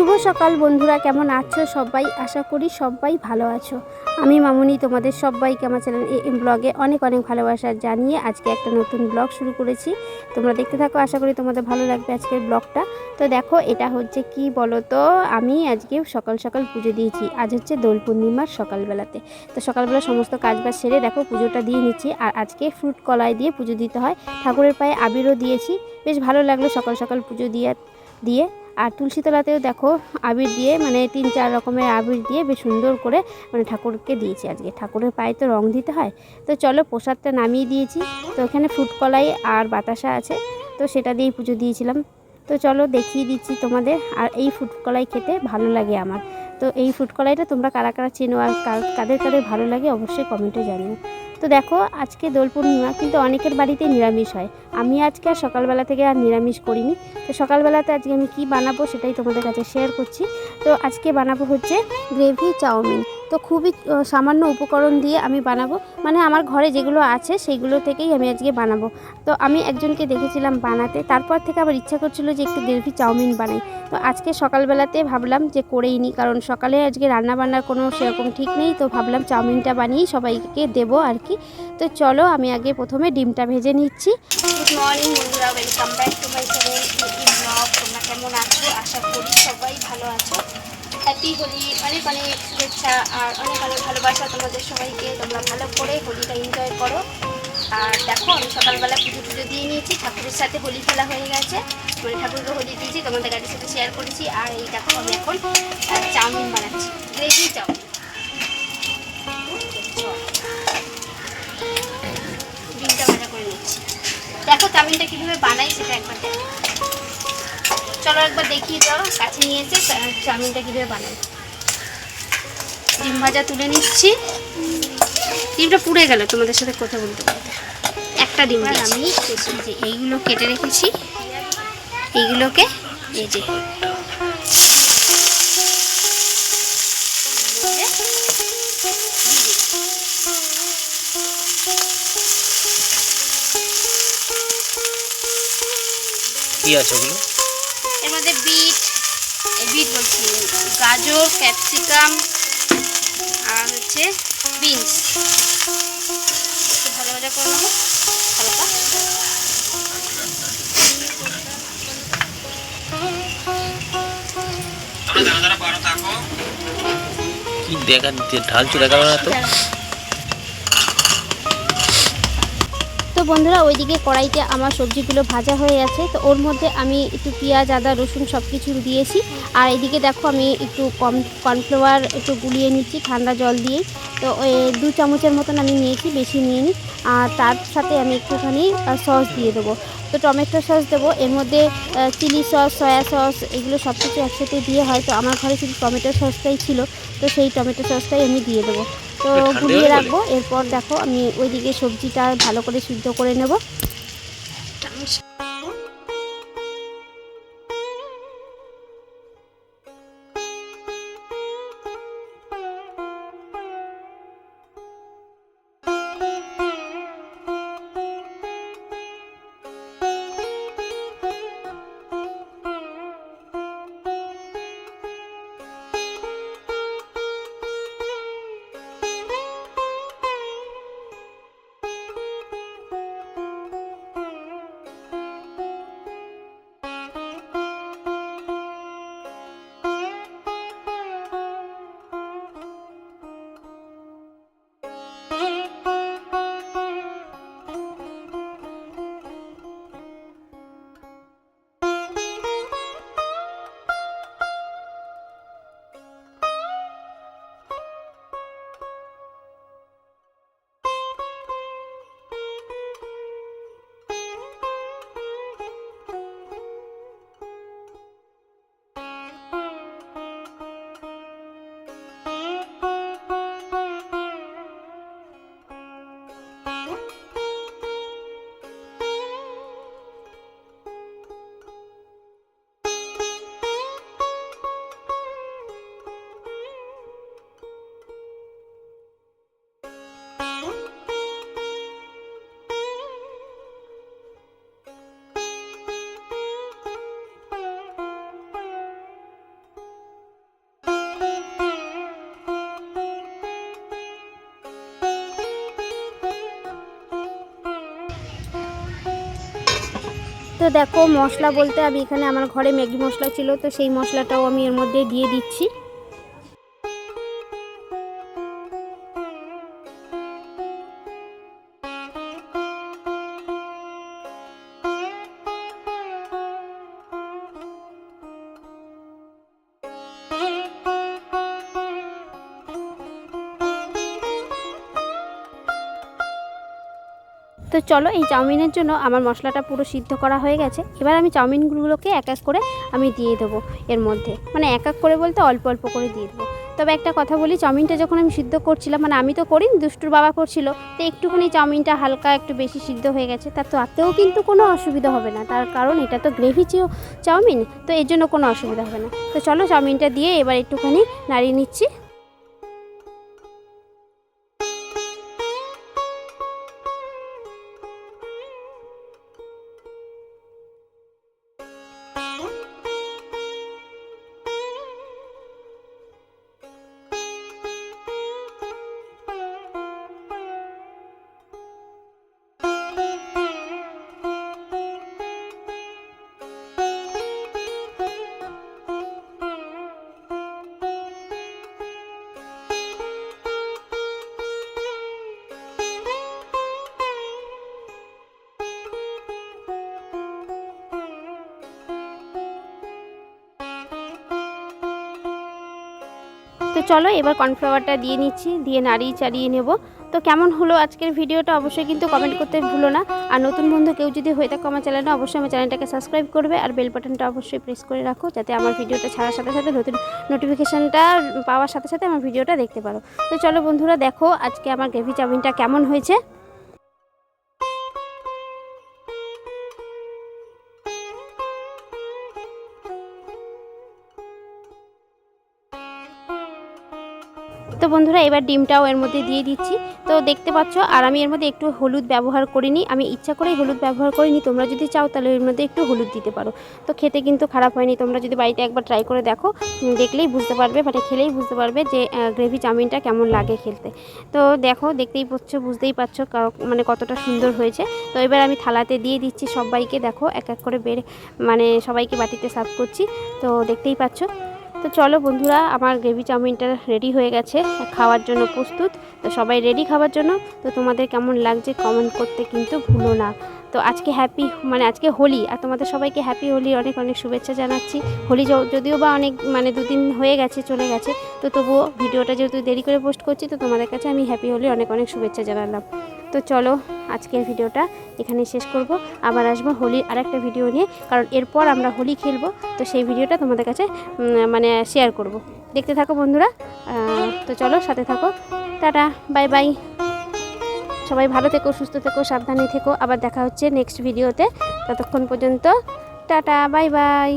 শুভ সকাল বন্ধুরা, কেমন আছো সবাই? আশা করি সবাই ভালো আছো। আমি মামুনি তোমাদের সবাইকে আমার চ্যানেল এই ব্লগে অনেক অনেক ভালোবাসা জানিয়ে আজকে একটা নতুন ব্লগ শুরু করেছি। তোমরা দেখতে থাকো, আশা করি তোমাদের ভালো লাগবে আজকের ব্লগটা। তো দেখো, এটা হচ্ছে কি বলো তো, আমি আজকে সকাল সকাল পুজো দিয়েছি। আজ হচ্ছে দোল পূর্ণিমার সকালবেলাতে। তো সকালবেলা সমস্ত কাজবাজ সেরে দেখো পুজোটা দিয়ে নিচ্ছি। আর আজকে ফ্রুট কলাই দিয়ে পুজো দিতে হয়। ঠাকুরের পায়ে আবিরও দিয়েছি, বেশ ভালো লাগলো সকাল সকাল পুজো দিয়ে। আর তুলসী তলাতেও দেখো আবির দিয়ে, মানে 3-4 রকমের আবির দিয়ে বেশ সুন্দর করে মানে ঠাকুরকে দিয়েছি। আজকে ঠাকুরের পায়ে তো রং দিতে হয়। তো চলো, প্রসাদটা নামিয়ে দিয়েছি। তো এখানে ফ্রুট কলাই আর বাতাসা আছে, তো সেটা দিয়েই পুজো দিয়েছিলাম। তো চলো দেখিয়ে দিচ্ছি তোমাদের। আর এই ফ্রুট কলাই খেতে ভালো লাগে আমার। তো এই ফ্রুট কলাইটা তোমরা কারা কারা চেনো আর কাদের কাদের ভালো লাগে অবশ্যই কমেন্টে জানিও। তো দেখো, আজকে দোল পূর্ণিমা, কিন্তু অনেকের বাড়িতে নিরামিষ হয়। আমি আজকে আর সকালবেলা থেকে আর নিরামিষ করিনি। তো সকালবেলাতে আজকে আমি কি বানাবো সেটাই তোমাদের কাছে শেয়ার করছি। তো আজকে বানাবো হচ্ছে গ্রেভি চাউমিন। তো খুবই সামান্য উপকরণ দিয়ে আমি বানাবো, মানে আমার ঘরে যেগুলো আছে সেইগুলো থেকেই আমি আজকে বানাবো। তো আমি একজনকে দেখেছিলাম বানাতে, তারপর থেকে আবার ইচ্ছা করছিল যে একটু গ্রেভি চাউমিন বানাই। তো আজকে সকালবেলাতে ভাবলাম যে করেই নিই, কারণ সকালে আজকে রান্নাবান্নার কোনো সেরকম ঠিক নেই। তো ভাবলাম চাউমিনটা বানিয়েই সবাইকে দেবো আর কি। তো চলো, আমি আগে প্রথমে ডিমটা ভেজে নিচ্ছি। গুড মর্নিং বন্ধুরা, welcome back to my channel blog. তোমরা কেমন আছো? আশা করি সবাই ভালো আছো। হ্যাপি হোলি, অনেক অনেক শুভেচ্ছা আর অনেক অনেক ভালোবাসা তোমাদের সবাইকে। তোমরা ভালো করে হোলিটা এনজয় করো। আর দেখো, আমি সকালবেলা পুজো দিয়ে নিয়েছি, ঠাকুরের সাথে হোলি খেলা হয়ে গেছে, মানে ঠাকুরকে হোলি দিয়েছি, তোমাদের গাড়ির সাথে শেয়ার করেছি। আর এই দেখো, আমি এখন চাউমিন বানাচ্ছি, গ্রেভি চাউমিন। ডিমটা ভাজা করে নিচ্ছি। দেখো চাউমিনটা কীভাবে বানাই সেটা একবার দেখো। চলো একবার দেখিয়ে দাও, কাছে নিয়ে এসে চাউমিনটা কীভাবে বানাই। ডিম ভাজা তুলে নিচ্ছি। ডিমটা পুড়ে গেল তোমাদের সাথে কথা বলতে বলতে। একটা ডিম আমি যে এইগুলো কেটে রেখেছি, এইগুলোকে এই যে কি আছে ওগুলো? এর মধ্যে বিট বলছি, গাজর, ক্যাপসিকাম আর হচ্ছে বিনস। একটু ভাজা ভাজা করে নেবো হালকা। কি দেখা ঢালছো, দেখাবো না তো। তো বন্ধুরা, ওইদিকে কড়াইতে আমার সবজিগুলো ভাজা হয়ে আছে। তো ওর মধ্যে আমি একটু পেঁয়াজ, আদা, রসুন সব কিছু দিয়েছি। আর এদিকে দেখো, আমি একটু কর্নফ্লাওয়ার একটু গুলিয়ে নিচ্ছি ঠান্ডা জল দিয়েই। তো ওই 2 চামচের মতন আমি নিয়েছি, বেশি নিয়ে নিই। আর তার সাথে আমি একটুখানি সস দিয়ে দেবো। তো টমেটো সস দেবো, এর মধ্যে চিলি সস, সয়া সস, এগুলো সব কিছু একসাথে দিয়ে হয়। তো আমার ঘরে শুধু টমেটো সসটাই ছিল, তো সেই টমেটো সসটাই আমি দিয়ে দেবো। তো গুলিয়ে রাখবো। এরপর দেখো, আমি ওইদিকে সবজিটা ভালো করে সিদ্ধ করে নেব। তো দেখো মশলা বলতে আমি এখানে আমার ঘরে ম্যাগি মশলা ছিল, তো সেই মশলাটাও আমি এর মধ্যে দিয়ে দিচ্ছি। তো চলো, এই চাউমিনের জন্য আমার মশলাটা পুরো সিদ্ধ করা হয়ে গেছে। এবার আমি চাউমিনগুলোকে এক এক করে আমি দিয়ে দেবো এর মধ্যে, মানে এক এক করে বলতে অল্প অল্প করে দিয়ে দেবো। তবে একটা কথা বলি, চাউমিনটা যখন আমি সিদ্ধ করছিলাম, মানে আমি তো করিনি, দুষ্টুর বাবা করছিল, তো একটুখানি চাউমিনটা হালকা একটু বেশি সিদ্ধ হয়ে গেছে, তাতেও কিন্তু কোনো অসুবিধা হবে না, তার কারণ এটা তো গ্রেভি চাউমিন, তো এর জন্য কোনো অসুবিধা হবে না। তো চলো চাউমিনটা দিয়ে এবার একটুখানি নাড়িয়ে নিচ্ছি। তো চলো এবার কর্নফ্লাওয়ারটা দিয়ে নিচ্ছি, দিয়ে নাড়িয়ে চাড়িয়ে নেব। তো কেমন হলো আজকের ভিডিওটা অবশ্যই কিন্তু কমেন্ট করতে ভুলো না। আর নতুন বন্ধু কেউ যদি হয়ে থাকো আমার চ্যানেলে, অবশ্যই আমার চ্যানেলটাকে সাবস্ক্রাইব করবে আর বেল বাটনটা অবশ্যই প্রেস করে রাখো, যাতে আমার ভিডিওটা ছাড়ার সাথে সাথে নতুন নোটিফিকেশানটা পাওয়ার সাথে সাথে আমার ভিডিওটা দেখতে পারো। তো চলো বন্ধুরা, দেখো আজকে আমার গ্রেভি চাউমিনটা কেমন হয়েছে। তো বন্ধুরা এবার ডিমটাও এর মধ্যে দিয়ে দিচ্ছি। তো দেখতে পাচ্ছ, আর আমি এর মধ্যে একটু হলুদ ব্যবহার করিনি, আমি ইচ্ছা করেই হলুদ ব্যবহার করিনি। তোমরা যদি চাও তাহলে এর মধ্যে একটু হলুদ দিতে পারো। তো খেতে কিন্তু খারাপ হয়নি, তোমরা যদি বাড়িতে একবার ট্রাই করে দেখো, দেখলেই বুঝতে পারবে, মানে খেলেই বুঝতে পারবে যে গ্রেভি চাউমিনটা কেমন লাগে খেলতে। তো দেখো, দেখতেই পাচ্ছ, বুঝতেই পারছো মানে কতটা সুন্দর হয়েছে। তো এবার আমি থালাতে দিয়ে দিচ্ছি সবাইকে, দেখো এক এক করে মানে সবাইকে বাটিতে সার্ভ করছি। তো দেখতেই পাচ্ছ। তো চলো বন্ধুরা, আমার গ্রেভি চাউমিনটা রেডি হয়ে গেছে, খাওয়ার জন্য প্রস্তুত। তো সবাই রেডি খাওয়ার জন্য। তো তোমাদের কেমন লাগছে কমেন্ট করতে কিন্তু ভুলো না। তো আজকে আজকে হোলি, আর তোমাদের সবাইকে হ্যাপি হোলি অনেক অনেক শুভেচ্ছা জানাচ্ছি। হোলি যদিও বা অনেক দুদিন হয়ে গেছে, চলে গেছে, তো তবুও ভিডিওটা যেহেতু দেরি করে পোস্ট করছি, তো তোমাদের কাছে আমি হ্যাপি হোলি অনেক অনেক শুভেচ্ছা জানালাম। তো চলো আজকের ভিডিওটা এখানে শেষ করব, আবার আসবো হোলির আরেকটা ভিডিও নিয়ে, কারণ এরপর আমরা হোলি খেলবো, তো সেই ভিডিওটা তোমাদের কাছে শেয়ার করব। দেখতে থাকো বন্ধুরা। তো চলো সাথে থাকো। Tata, bye bye. সবাই ভালো থেকো, সুস্থ থেকো, সাবধানে থেকো। আবার দেখা হচ্ছে নেক্সট ভিডিওতে। ততক্ষণ পর্যন্ত টাটা, বাই বাই।